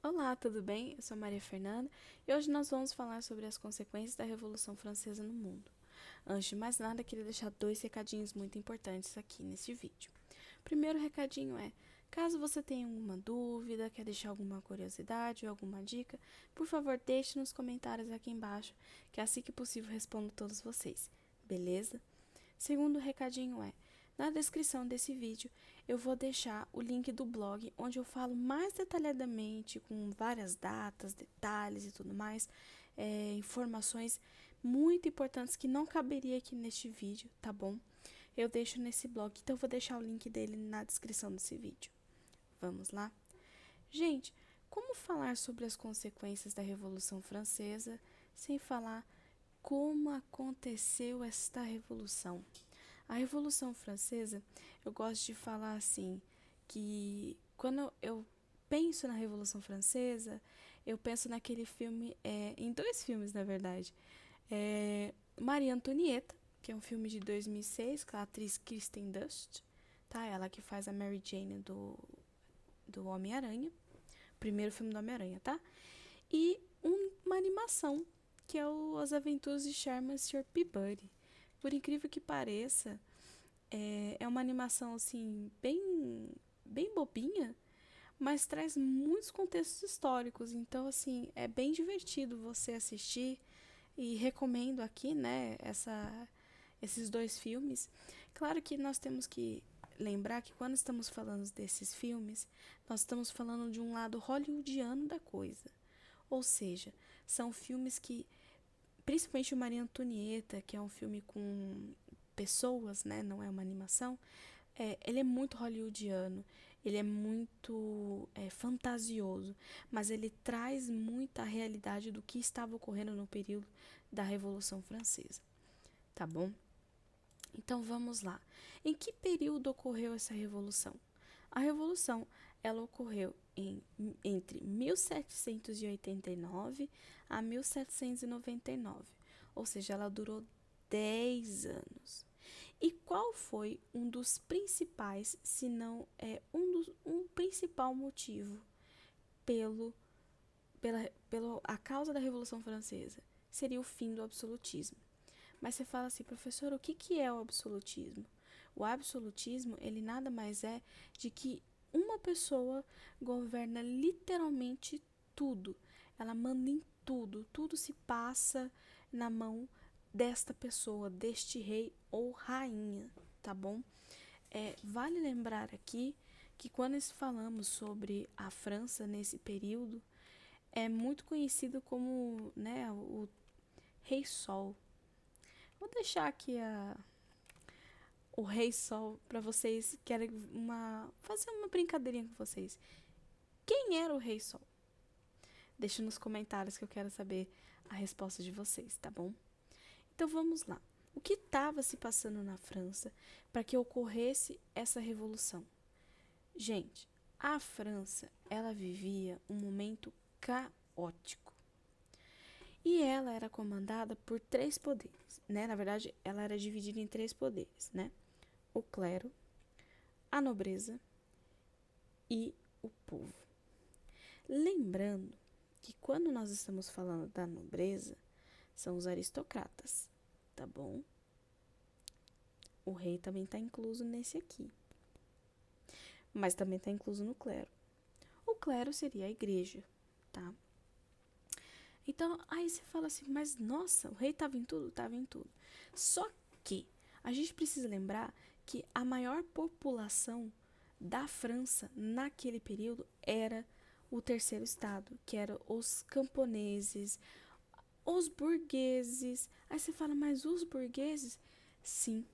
Olá, tudo bem? Eu sou Maria Fernanda e hoje nós vamos falar sobre as consequências da Revolução Francesa no mundo. Antes de mais nada, queria deixar dois recadinhos muito importantes aqui neste vídeo. O primeiro recadinho é: caso você tenha alguma dúvida, quer deixar alguma curiosidade ou alguma dica, por favor, deixe nos comentários aqui embaixo, que assim que possível respondo todos vocês, beleza? Segundo recadinho é: na descrição desse vídeo eu vou deixar o link do blog onde eu falo mais detalhadamente, com várias datas, detalhes e tudo mais, informações muito importantes que não caberia aqui neste vídeo, tá bom? Eu deixo nesse blog, então eu vou deixar o link dele na descrição desse vídeo. Vamos lá? Gente, como falar sobre as consequências da Revolução Francesa sem falar como aconteceu esta revolução? A Revolução Francesa, eu gosto de falar assim, que quando eu penso na Revolução Francesa, eu penso naquele filme, em dois filmes, na verdade. Maria Antonieta, que é um filme de 2006, com a atriz Kristen Dunst, tá? Ela que faz a Mary Jane do Homem-Aranha, primeiro filme do Homem-Aranha, tá? E uma animação, que é As Aventuras de Sherman e Sr. Peabody. Por incrível que pareça, é uma animação assim bem bobinha, mas traz muitos contextos históricos. Então assim é bem divertido você assistir e recomendo aqui, né, esses dois filmes. Claro que nós temos que lembrar que quando estamos falando desses filmes, nós estamos falando de um lado hollywoodiano da coisa. Ou seja, são filmes que, principalmente o Maria Antonieta, que é um filme com pessoas, né, não é uma animação, ele é muito hollywoodiano, ele é muito fantasioso, mas ele traz muita realidade do que estava ocorrendo no período da Revolução Francesa, tá bom? Então vamos lá. Em que período ocorreu essa revolução? A revolução ela ocorreu entre 1789 a 1799, ou seja, ela durou 10 anos. E qual foi um dos principais, se não um principal motivo pelo, pela a causa da Revolução Francesa? Seria o fim do absolutismo. Mas você fala assim, professor, o que é o absolutismo? O absolutismo, ele nada mais é de que uma pessoa governa literalmente tudo. Ela manda em tudo, tudo se passa na mão desta pessoa, deste rei ou rainha, tá bom? Vale lembrar aqui que quando falamos sobre a França nesse período, é muito conhecido como, né, o Rei Sol. Vou deixar aqui o Rei Sol para vocês, querem fazer uma brincadeirinha com vocês. Quem era o Rei Sol? Deixa nos comentários que eu quero saber a resposta de vocês, tá bom? Então vamos lá. O que estava se passando na França para que ocorresse essa revolução? Gente, a França, ela vivia um momento caótico. E ela era comandada por três poderes, né? Na verdade, ela era dividida em três poderes, né? O clero, a nobreza e o povo. Lembrando que quando nós estamos falando da nobreza, são os aristocratas, tá bom? O rei também está incluso nesse aqui, mas também está incluso no clero. O clero seria a igreja, tá? Então, aí você fala assim, mas nossa, o rei estava em tudo? Estava em tudo. Só que a gente precisa lembrar que a maior população da França naquele período era o terceiro estado, que eram os camponeses, os burgueses. Aí você fala, mas os burgueses? Sim,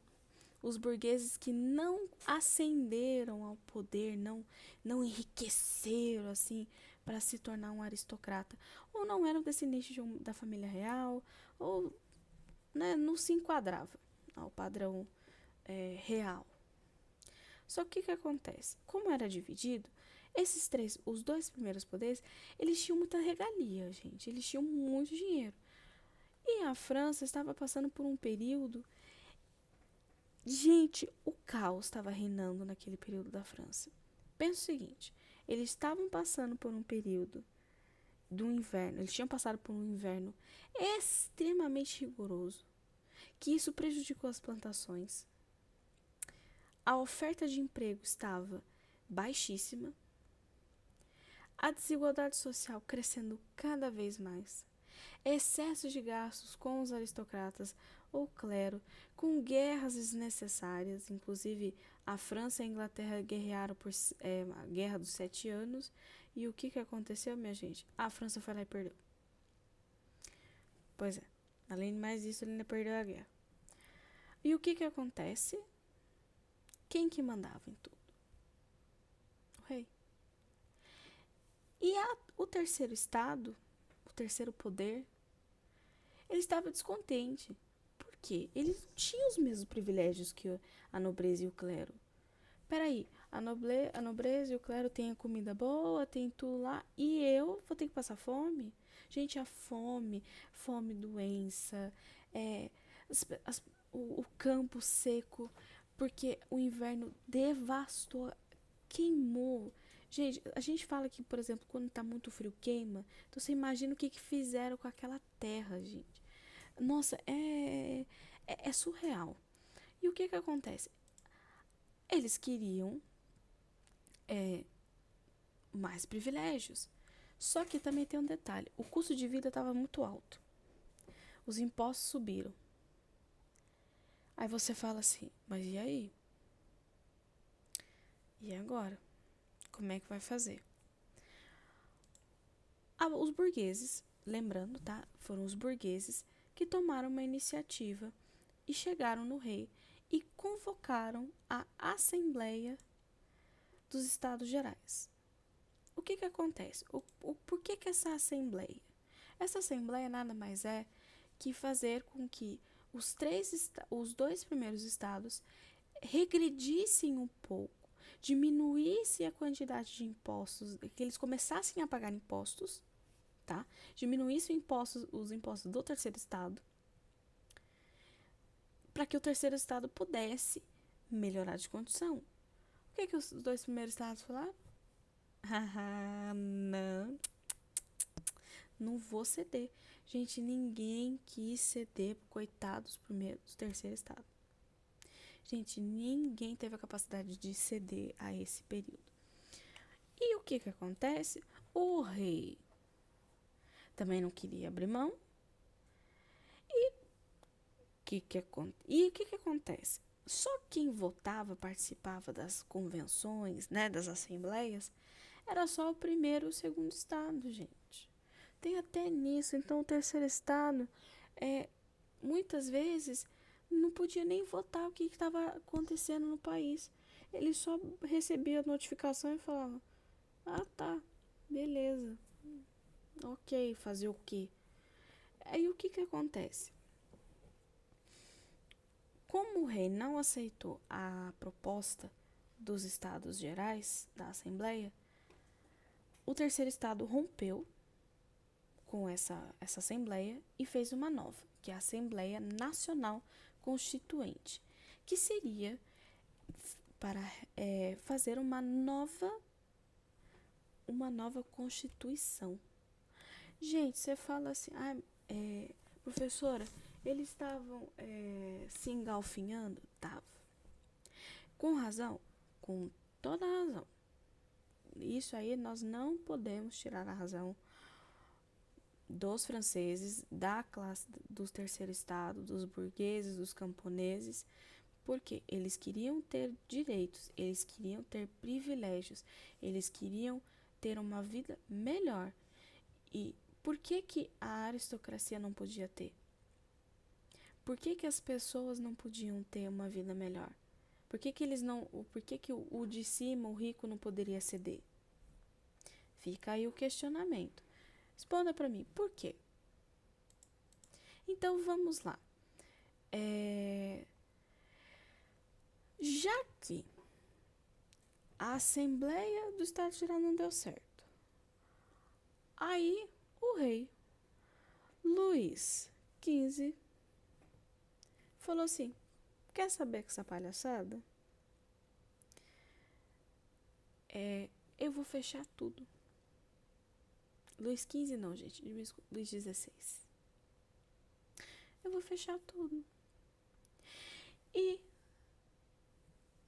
os burgueses que não ascenderam ao poder, não enriqueceram assim para se tornar um aristocrata, ou não eram descendentes da família real, ou, né, não se enquadrava ao padrão real. Só que o que acontece? Como era dividido, esses três, os dois primeiros poderes, eles tinham muita regalia, gente. Eles tinham muito dinheiro. E a França estava passando por um período. Gente, o caos estava reinando naquele período da França. Pensa o seguinte: eles estavam passando por um período do inverno, eles tinham passado por um inverno extremamente rigoroso, que isso prejudicou as plantações. A oferta de emprego estava baixíssima, a desigualdade social crescendo cada vez mais, excesso de gastos com os aristocratas ou clero, com guerras desnecessárias, inclusive a França e a Inglaterra guerrearam por a Guerra dos 7 Anos, e o que aconteceu, minha gente? A França foi lá e perdeu. Pois é, além de mais isso, ele ainda perdeu a guerra. E o que acontece? Quem que mandava em tudo? O rei. E o terceiro estado, o terceiro poder, ele estava descontente. Por quê? Ele não tinha os mesmos privilégios que a nobreza e o clero. Peraí, a nobreza e o clero têm a comida boa, tem tudo lá, e eu vou ter que passar fome? Gente, a fome, doença, o campo seco, porque o inverno devastou, queimou. Gente, a gente fala que, por exemplo, quando tá muito frio, queima. Então você imagina o que fizeram com aquela terra, gente. Nossa, é surreal. E o que acontece? Eles queriam mais privilégios. Só que também tem um detalhe: o custo de vida estava muito alto. Os impostos subiram. Aí você fala assim, mas e aí? E agora? Como é que vai fazer? Os burgueses, lembrando, tá? Foram os burgueses que tomaram uma iniciativa e chegaram no rei e convocaram a Assembleia dos Estados Gerais. O que acontece? Por que essa Assembleia? Essa Assembleia nada mais é que fazer com que os dois primeiros estados regredissem um pouco, diminuísse a quantidade de impostos, que eles começassem a pagar impostos, tá? Diminuísse os impostos do terceiro estado, para que o terceiro estado pudesse melhorar de condição. O que os dois primeiros estados falaram? Não vou ceder. Gente, ninguém quis ceder pro coitado dos terceiro estado. Gente, ninguém teve a capacidade de ceder a esse período. E o que acontece? O rei também não queria abrir mão. E o que acontece? Só quem votava, participava das convenções, né, das assembleias, era só o primeiro e o segundo estado, gente. Tem até nisso. Então, o terceiro estado, muitas vezes, não podia nem votar o que estava acontecendo no país. Ele só recebia a notificação e falava: ah, tá, beleza, ok, fazer o quê? Aí o que acontece? Como o rei não aceitou a proposta dos Estados Gerais, da Assembleia, o terceiro estado rompeu com essa Assembleia e fez uma nova, que é a Assembleia Nacional Constituinte, que seria para fazer uma nova Constituição. Gente, você fala assim, professora, eles estavam se engalfinhando? Tava. Com razão? Com toda a razão. Isso aí nós não podemos tirar a razão dos franceses, da classe do terceiro estado, dos burgueses, dos camponeses, porque eles queriam ter direitos, eles queriam ter privilégios, eles queriam ter uma vida melhor. E por que a aristocracia não podia ter? Por que as pessoas não podiam ter uma vida melhor? Por que eles não, por que o de cima, o rico, não poderia ceder? Fica aí o questionamento. Responda para mim, por quê? Então vamos lá. Já que a Assembleia do Estado Geral não deu certo, aí o rei Luís XV falou assim: quer saber que essa palhaçada? Eu vou fechar tudo. Luís XV não, gente. Luís XVI. Eu vou fechar tudo. E,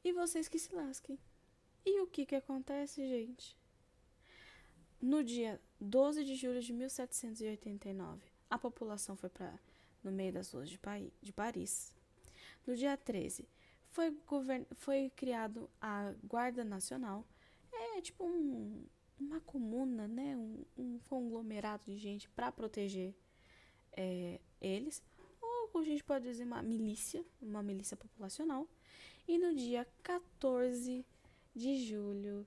e vocês que se lasquem. E o que acontece, gente? No dia 12 de julho de 1789, a população foi para no meio das ruas de Paris. No dia 13, foi criado a Guarda Nacional. É tipo uma comuna, né? Um conglomerado de gente para proteger eles. Ou a gente pode dizer uma milícia populacional. E no dia 14 de julho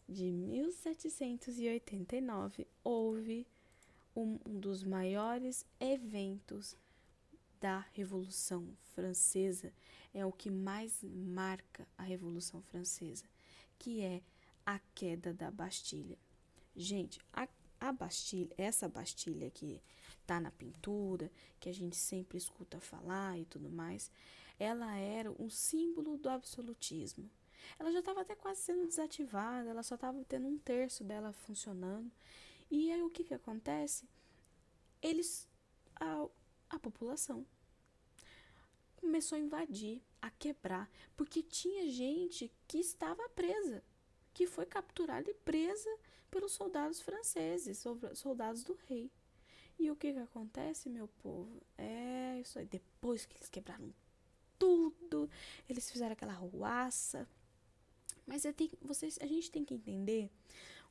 de 1789, houve um dos maiores eventos da Revolução Francesa. É o que mais marca a Revolução Francesa, que é a queda da Bastilha. Gente, a Bastilha, essa Bastilha que tá na pintura, que a gente sempre escuta falar e tudo mais, ela era um símbolo do absolutismo. Ela já estava até quase sendo desativada, ela só estava tendo um terço dela funcionando. E aí o que acontece? Eles, a população começou a invadir, a quebrar, porque tinha gente que estava presa, que foi capturada e presa pelos soldados franceses, soldados do rei. E o que acontece, meu povo? É isso aí. Depois que eles quebraram tudo, eles fizeram aquela ruaça. Mas a gente tem que entender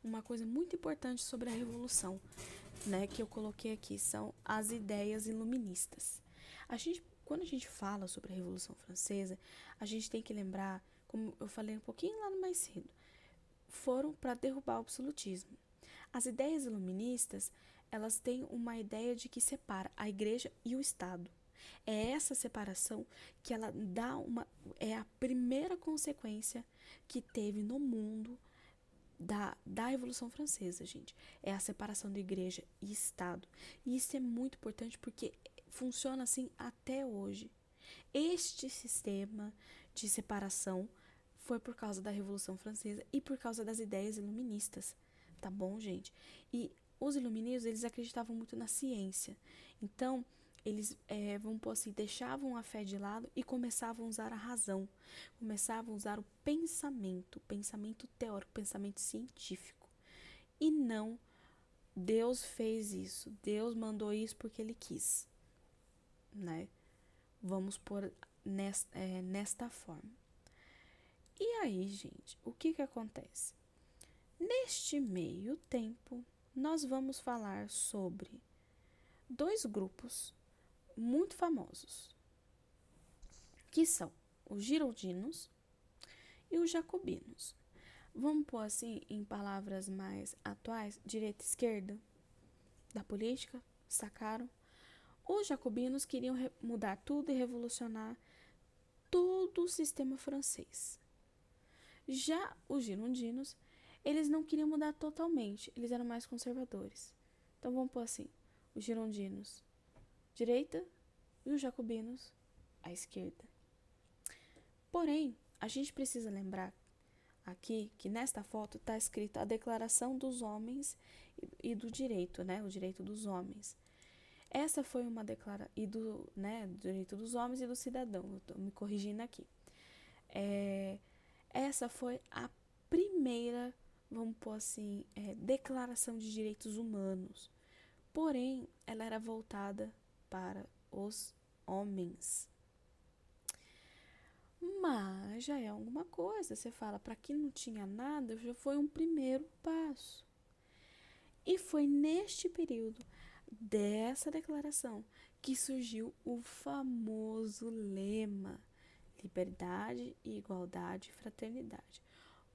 uma coisa muito importante sobre a Revolução, né, que eu coloquei aqui, são as ideias iluministas. Quando a gente fala sobre a Revolução Francesa, a gente tem que lembrar, como eu falei um pouquinho lá no mais cedo, foram para derrubar o absolutismo. As ideias iluministas, elas têm uma ideia de que separa a igreja e o Estado. É essa separação que ela é a primeira consequência que teve no mundo da Revolução Francesa, gente. É a separação de igreja e Estado. E isso é muito importante porque funciona assim até hoje. Este sistema de separação foi por causa da Revolução Francesa e por causa das ideias iluministas, tá bom, gente? E os iluministas, eles acreditavam muito na ciência. Então, eles, vamos pôr assim, deixavam a fé de lado e começavam a usar a razão. Começavam a usar o pensamento teórico, pensamento científico. E não, Deus fez isso, Deus mandou isso porque Ele quis, né? Vamos pôr nesta forma. E aí, gente, o que acontece? Neste meio tempo, nós vamos falar sobre dois grupos muito famosos, que são os girondinos e os jacobinos. Vamos pôr assim, em palavras mais atuais, direita e esquerda da política, sacaram? Os jacobinos queriam mudar tudo e revolucionar todo o sistema francês. Já os girondinos, eles não queriam mudar totalmente, eles eram mais conservadores. Então vamos pôr assim, os girondinos, direita, e os jacobinos, à esquerda. Porém, a gente precisa lembrar aqui que nesta foto está escrito a Declaração dos Homens e do Direito, né? O direito dos homens. Essa foi uma declaração, do direito dos homens e do cidadão, eu estou me corrigindo aqui. Essa foi a primeira, vamos pôr assim, declaração de direitos humanos. Porém, ela era voltada para os homens. Mas já é alguma coisa. Você fala, para quem não tinha nada, já foi um primeiro passo. E foi neste período dessa declaração que surgiu o famoso lema: liberdade, igualdade e fraternidade.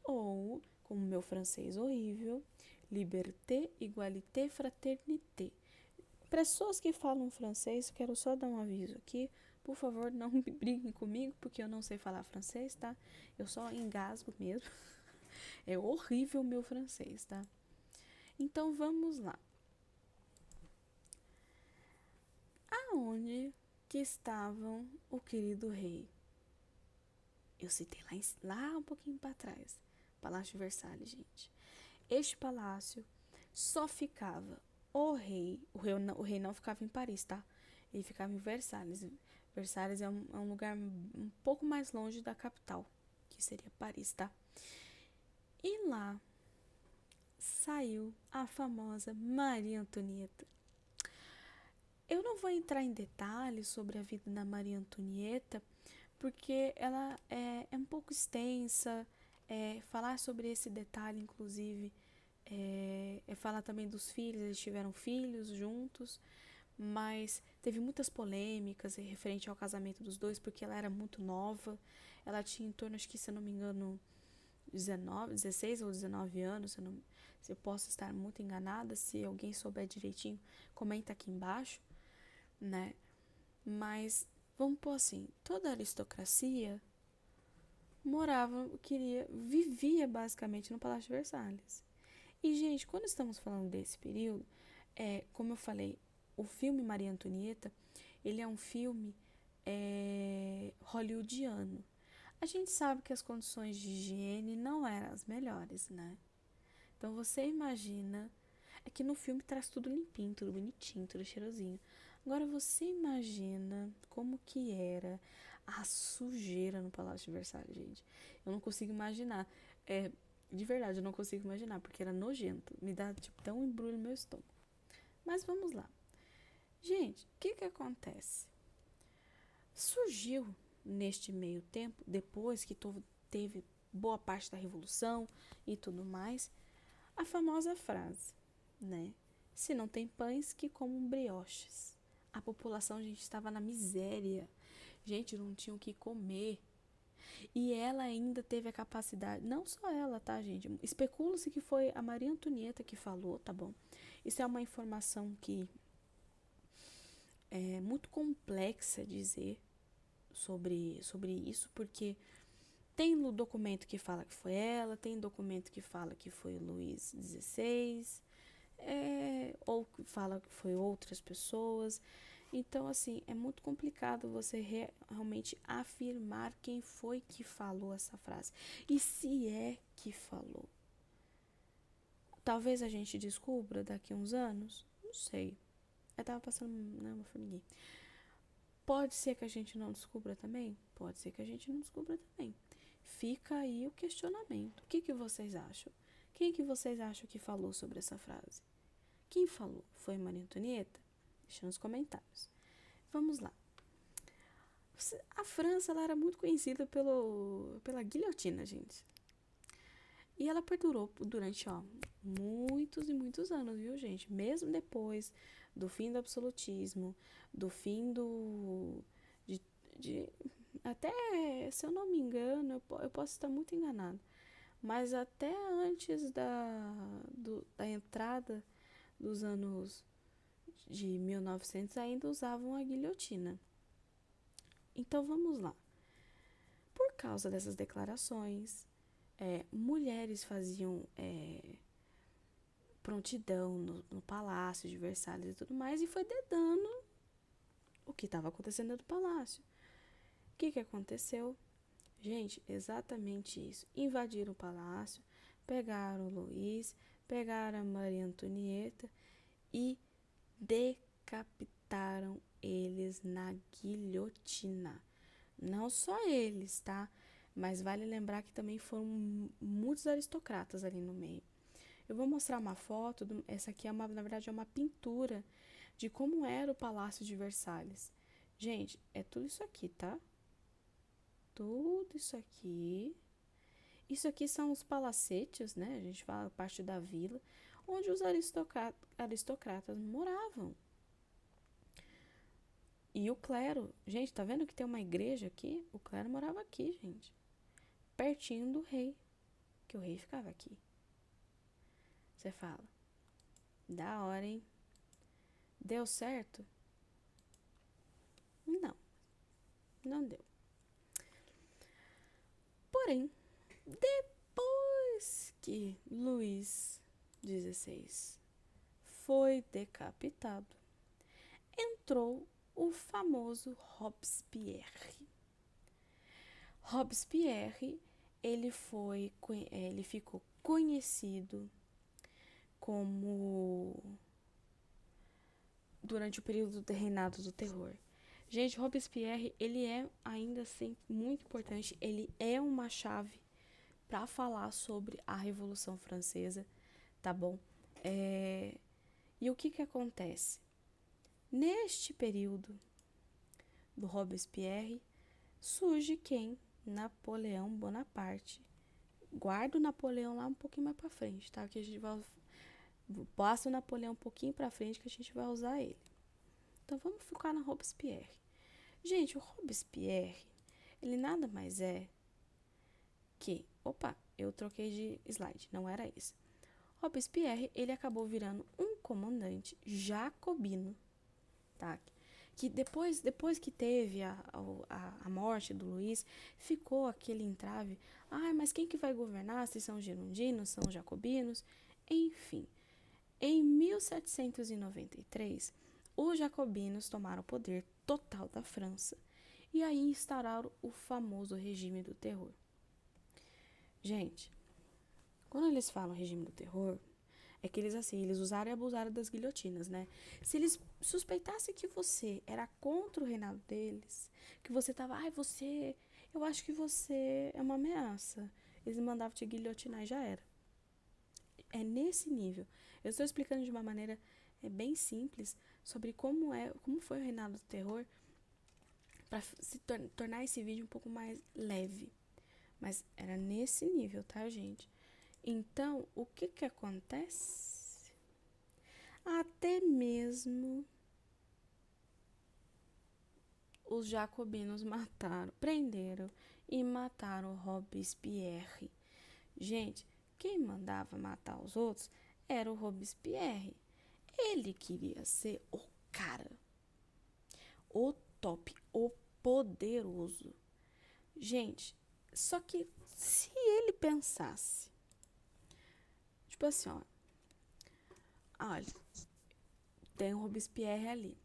Ou, como meu francês horrível, liberté, égalité, fraternité. Pessoas que falam francês, quero só dar um aviso aqui. Por favor, não briguem comigo, porque eu não sei falar francês, tá? Eu só engasgo mesmo. É horrível o meu francês, tá? Então, vamos lá. Aonde que estavam o querido rei? Eu citei lá um pouquinho para trás. Palácio de Versalhes, gente. Este palácio só ficava o rei não ficava em Paris, tá? Ele ficava em Versalhes. Versalhes é um lugar um pouco mais longe da capital, que seria Paris, tá? E lá saiu a famosa Maria Antonieta. Eu não vou entrar em detalhes sobre a vida da Maria Antonieta, porque ela é um pouco extensa. Falar sobre esse detalhe, inclusive, falar também dos filhos. Eles tiveram filhos juntos, mas teve muitas polêmicas referente ao casamento dos dois, porque ela era muito nova. Ela tinha em torno, acho que, se eu não me engano, 16 ou 19 anos. Se eu posso estar muito enganada. Se alguém souber direitinho, comenta aqui embaixo, né? Mas vamos pôr assim, toda a aristocracia vivia basicamente no Palácio de Versalhes. E, gente, quando estamos falando desse período, como eu falei, o filme Maria Antonieta, ele é um filme hollywoodiano. A gente sabe que as condições de higiene não eram as melhores, né? Então você imagina, é que no filme traz tudo limpinho, tudo bonitinho, tudo cheirosinho. Agora você imagina como que era a sujeira no Palácio de Versalhes, gente. Eu não consigo imaginar. De verdade, eu não consigo imaginar, porque era nojento. Me dá, tipo, até um embrulho no meu estômago. Mas vamos lá. Gente, o que acontece? Surgiu neste meio tempo, depois que teve boa parte da Revolução e tudo mais, a famosa frase, né? Se não tem pães, que comam brioches. A população, gente, estava na miséria. Gente, não tinha o que comer. E ela ainda teve a capacidade, não só ela, tá, gente? Especula-se que foi a Maria Antonieta que falou, tá bom? Isso é uma informação que é muito complexa dizer sobre isso, porque tem documento que fala que foi ela, tem documento que fala que foi o Luís XVI, ou que fala que foi outras pessoas. Então, assim, é muito complicado você realmente afirmar quem foi que falou essa frase. E se é que falou. Talvez a gente descubra daqui a uns anos, não sei. Eu tava passando, né, uma formiguinha. Pode ser que a gente não descubra também? Pode ser que a gente não descubra também. Fica aí o questionamento. O que vocês acham? Quem que vocês acham que falou sobre essa frase? Quem falou? Foi Maria Antonieta? Deixa nos comentários. Vamos lá. A França, ela era muito conhecida pela guilhotina, gente. E ela perdurou durante, muitos e muitos anos, viu, gente? Mesmo depois do fim do absolutismo, do fim de até, se eu não me engano, eu posso estar muito enganado, mas até antes da entrada dos anos de 1900 ainda usavam a guilhotina. Então vamos lá. Por causa dessas declarações, mulheres faziam prontidão no Palácio de Versalhes e tudo mais, e foi dedando o que estava acontecendo dentro do palácio. O que aconteceu? Gente, exatamente isso. Invadiram o palácio, pegaram o Luís, pegaram a Maria Antonieta e decapitaram eles na guilhotina. Não só eles, tá? Mas vale lembrar que também foram muitos aristocratas ali no meio. Eu vou mostrar uma foto, essa aqui na verdade é uma pintura de como era o Palácio de Versalhes. Gente, é tudo isso aqui, tá? Tudo isso aqui. Isso aqui são os palacetes, né? A gente fala parte da vila, onde os aristocratas moravam. E o clero, gente, tá vendo que tem uma igreja aqui? O clero morava aqui, gente. Pertinho do rei, que o rei ficava aqui. Você fala, da hora, hein? Deu certo? Não, não deu. Porém, depois que Luís XVI foi decapitado, entrou o famoso Robespierre. Robespierre, ele ficou conhecido como durante o período do reinado do terror. Gente, Robespierre, ele é ainda assim muito importante, ele é uma chave para falar sobre a Revolução Francesa, tá bom? E o que que acontece? Neste período do Robespierre, surge quem? Napoleão Bonaparte. Guarda o Napoleão lá um pouquinho mais para frente, tá? Que a gente vai passa o Napoleão um pouquinho para frente que a gente vai usar ele. Então vamos focar na Robespierre. Gente, o Robespierre, ele nada mais é que... Opa, eu troquei de slide, não era isso. Robespierre, ele acabou virando um comandante jacobino, tá? Que depois que teve a morte do Luiz, ficou aquele entrave. Mas quem que vai governar? Se são girondinos, são jacobinos? Enfim, em 1793, os jacobinos tomaram o poder total da França e aí instauraram o famoso regime do terror. Gente, quando eles falam regime do terror, é que eles usaram e abusaram das guilhotinas, né? Se eles suspeitassem que você era contra o reinado deles, que você tava, eu acho que você é uma ameaça, eles mandavam te guilhotinar e já era. É nesse nível. Eu estou explicando de uma maneira bem simples sobre como foi o reinado do terror para se tornar esse vídeo um pouco mais leve. Mas era nesse nível, tá, gente? Então, o que que acontece? Até mesmo os jacobinos prenderam e mataram Robespierre. Gente, quem mandava matar os outros era o Robespierre. Ele queria ser o cara, o top, o poderoso. Gente, só que se ele pensasse, tipo assim, ó, olha, tem o Robespierre ali.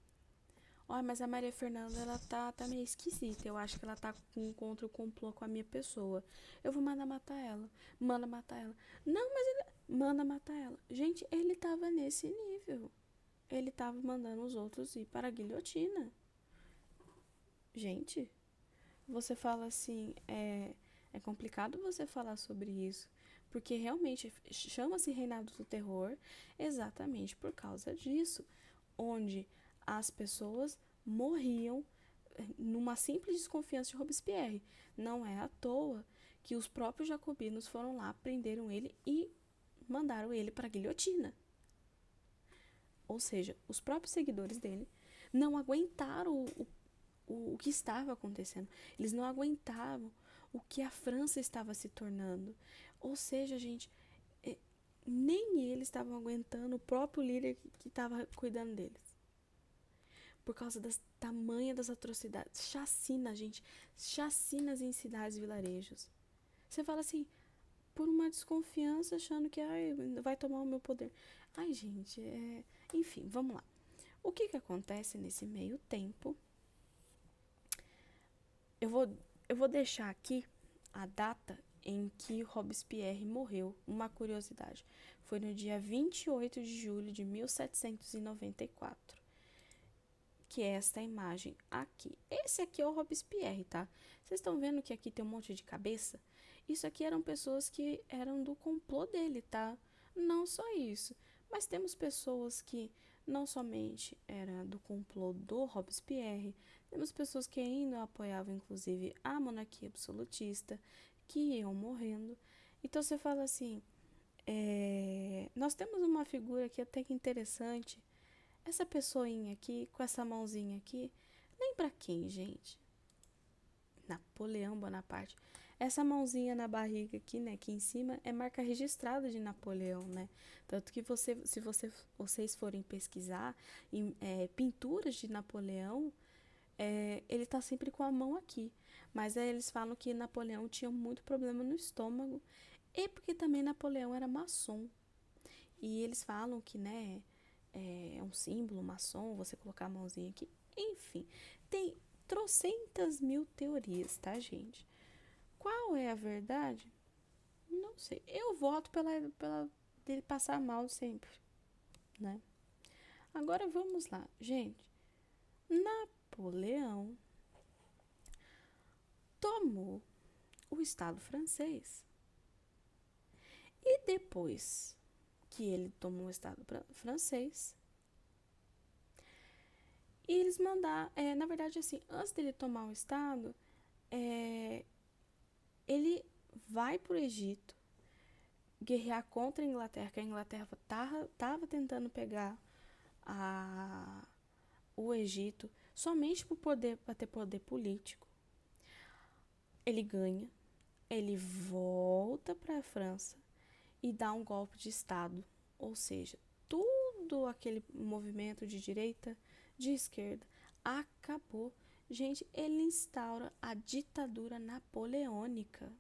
Olha, mas a Maria Fernanda, ela tá meio esquisita. Eu acho que ela tá contra o complô com a minha pessoa. Eu vou mandar matar ela. Manda matar ela. Não, mas ele... Manda matar ela. Gente, ele tava nesse nível. Ele tava mandando os outros ir para a guilhotina. Gente, você fala assim, é complicado você falar sobre isso. Porque realmente chama-se Reinado do Terror exatamente por causa disso. Onde as pessoas morriam numa simples desconfiança de Robespierre. Não é à toa que os próprios jacobinos foram lá, prenderam ele e mandaram ele para a guilhotina. Ou seja, os próprios seguidores dele não aguentaram o que estava acontecendo. Eles não aguentavam o que a França estava se tornando. Ou seja, gente, nem eles estavam aguentando o próprio líder que estava cuidando deles. Por causa das tamanha das atrocidades. Chacina, gente. Chacinas em cidades e vilarejos. Você fala assim, por uma desconfiança, achando que vai tomar o meu poder. Gente, enfim, vamos lá. O que acontece nesse meio tempo? Eu vou deixar aqui a data em que Robespierre morreu. Uma curiosidade. Foi no dia 28 de julho de 1794. Que é esta imagem aqui. Esse aqui é o Robespierre, tá? Vocês estão vendo que aqui tem um monte de cabeça? Isso aqui eram pessoas que eram do complô dele, tá? Não só isso, mas temos pessoas que não somente eram do complô do Robespierre, temos pessoas que ainda apoiavam, inclusive, a monarquia absolutista, que iam morrendo. Então você fala assim, nós temos uma figura aqui até que interessante. Essa pessoinha aqui, com essa mãozinha aqui, lembra quem, gente? Napoleão Bonaparte. Essa mãozinha na barriga aqui, né, aqui em cima, é marca registrada de Napoleão, né? Tanto que se vocês forem pesquisar pinturas de Napoleão, ele tá sempre com a mão aqui. Mas eles falam que Napoleão tinha muito problema no estômago e porque também Napoleão era maçom. E eles falam que, né, é um símbolo maçom, você colocar a mãozinha aqui. Enfim, tem trocentas mil teorias, tá, gente? Qual é a verdade? Não sei. Eu voto dele passar mal sempre, né? Agora vamos lá, gente. Napoleão tomou o Estado francês. E depois que ele tomou o Estado francês, eles mandaram, na verdade, assim, antes dele tomar o Estado, ele vai para o Egito guerrear contra a Inglaterra, que a Inglaterra estava tentando pegar o Egito somente para ter poder político. Ele ganha, ele volta para a França e dá um golpe de Estado, ou seja, tudo aquele movimento de direita, de esquerda, acabou. Gente, ele instaura a ditadura napoleônica.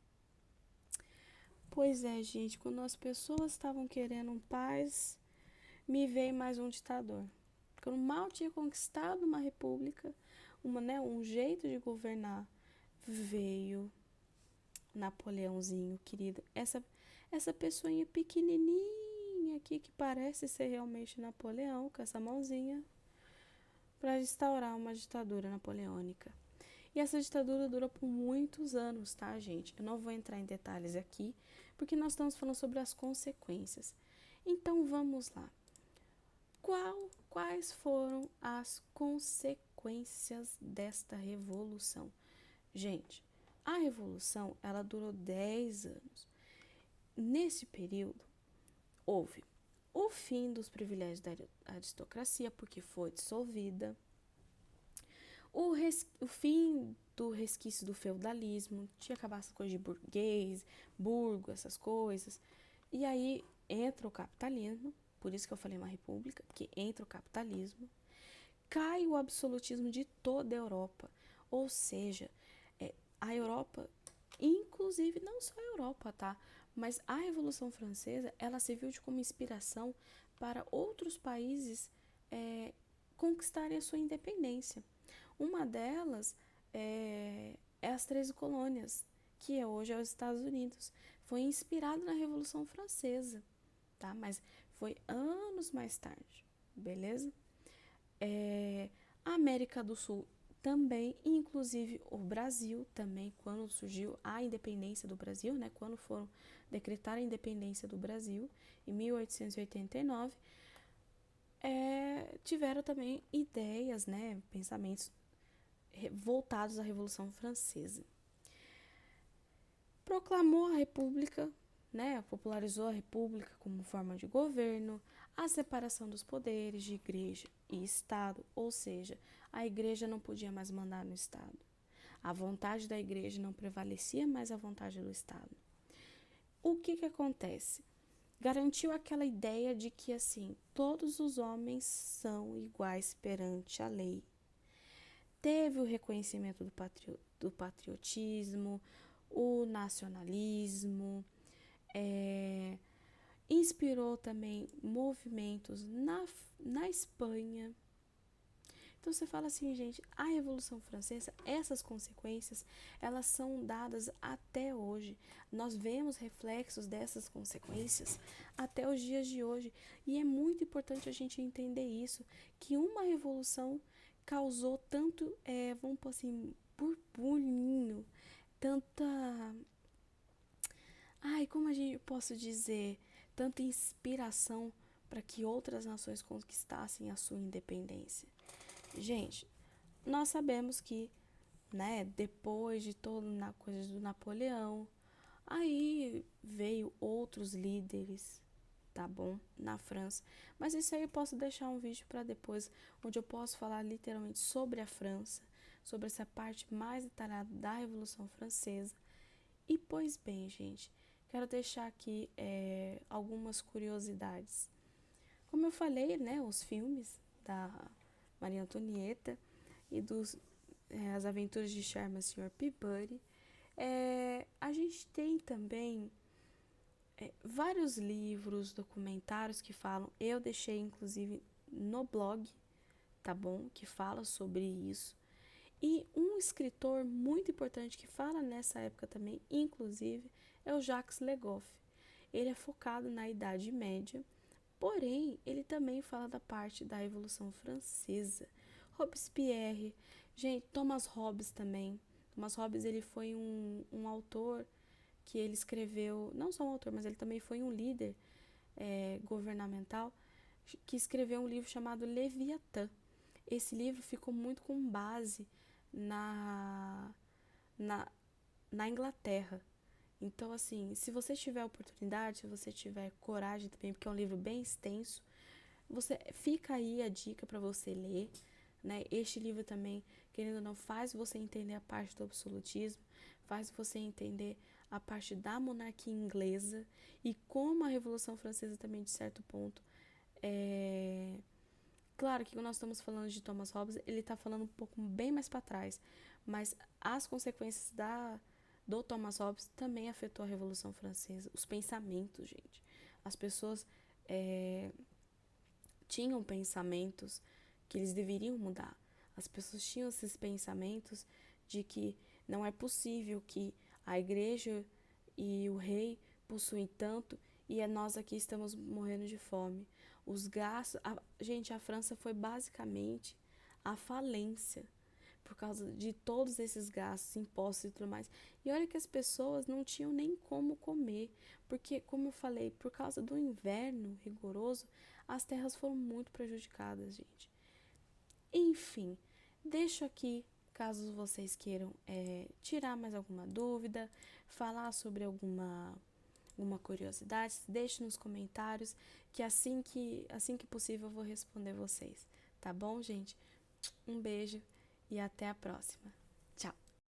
Pois é, gente, quando as pessoas estavam querendo paz, me veio mais um ditador. Porque eu mal tinha conquistado uma república, um jeito de governar, veio Napoleãozinho, querido. Essa pessoinha pequenininha aqui que parece ser realmente Napoleão, com essa mãozinha, para instaurar uma ditadura napoleônica. E essa ditadura durou por muitos anos, tá, gente? Eu não vou entrar em detalhes aqui, porque nós estamos falando sobre as consequências. Então, vamos lá. Quais foram as consequências desta revolução? Gente, a revolução, ela durou 10 anos. Nesse período, houve o fim dos privilégios da aristocracia, porque foi dissolvida, o fim do resquício do feudalismo, tinha acabado essa coisa de burguês, burgo, essas coisas, e aí entra o capitalismo, por isso que eu falei uma república, porque entra o capitalismo, cai o absolutismo de toda a Europa, ou seja, a Europa, inclusive não só a Europa, tá? Mas a Revolução Francesa, ela serviu de como inspiração para outros países conquistarem a sua independência. Uma delas é as 13 colônias, que hoje é os Estados Unidos. Foi inspirado na Revolução Francesa, tá? Mas foi anos mais tarde, beleza? A América do Sul também, inclusive o Brasil também, quando surgiu a independência do Brasil, né? Quando foram decretar a independência do Brasil, em 1889, tiveram também ideias, né? Pensamentos voltados à Revolução Francesa. Proclamou a República, né? Popularizou a República como forma de governo, a separação dos poderes de igreja e Estado, ou seja, a igreja não podia mais mandar no Estado. A vontade da igreja não prevalecia mais a vontade do Estado. O que acontece? Garantiu aquela ideia de que, assim, todos os homens são iguais perante a lei. Teve o reconhecimento do patriotismo, o nacionalismo, inspirou também movimentos na Espanha. Então você fala assim, gente, a Revolução Francesa, essas consequências, elas são dadas até hoje. Nós vemos reflexos dessas consequências até os dias de hoje. E é muito importante a gente entender isso, que uma revolução causou tanto, vamos pôr assim, burburinho, tanta... como a gente posso dizer? Tanta inspiração para que outras nações conquistassem a sua independência. Gente, nós sabemos que, né, depois de toda a coisa do Napoleão, aí veio outros líderes, tá bom, na França. Mas isso aí eu posso deixar um vídeo para depois, onde eu posso falar literalmente sobre a França, sobre essa parte mais detalhada da Revolução Francesa. E pois bem, gente, quero deixar aqui algumas curiosidades. Como eu falei, né, os filmes da Maria Antonieta e As Aventuras de Charles e Sr. Peabody. A gente tem também vários livros, documentários que falam. Eu deixei, inclusive, no blog, tá bom? Que fala sobre isso. E um escritor muito importante que fala nessa época também, inclusive, é o Jacques Le Goff. ele é focado na Idade Média, porém, ele também fala da parte da Revolução Francesa. Robespierre, gente, Thomas Hobbes também. Thomas Hobbes, ele foi um autor que ele escreveu, não só um autor, mas ele também foi um líder governamental, que escreveu um livro chamado Leviatã. Esse livro ficou muito com base na, na, na Inglaterra. Então, assim, se você tiver oportunidade, se você tiver coragem também, porque é um livro bem extenso, você fica aí a dica para você ler, né? Este livro também, querendo ou não, faz você entender a parte do absolutismo, faz você entender a parte da monarquia inglesa e como a Revolução Francesa também, de certo ponto, é... Claro que quando nós estamos falando de Thomas Hobbes, ele está falando um pouco bem mais para trás, mas as consequências do Thomas Hobbes também afetou a Revolução Francesa, os pensamentos, gente. As pessoas é, tinham pensamentos que eles deveriam mudar. As pessoas tinham esses pensamentos de que não é possível que a igreja e o rei possuem tanto e nós aqui estamos morrendo de fome. Os gastos, gente, a França foi basicamente a falência por causa de todos esses gastos, impostos e tudo mais. E olha que as pessoas não tinham nem como comer, porque, como eu falei, por causa do inverno rigoroso, as terras foram muito prejudicadas, gente. Enfim, deixo aqui, caso vocês queiram tirar mais alguma dúvida, falar sobre alguma curiosidade, deixe nos comentários, que assim que possível eu vou responder vocês. Tá bom, gente? Um beijo e até a próxima.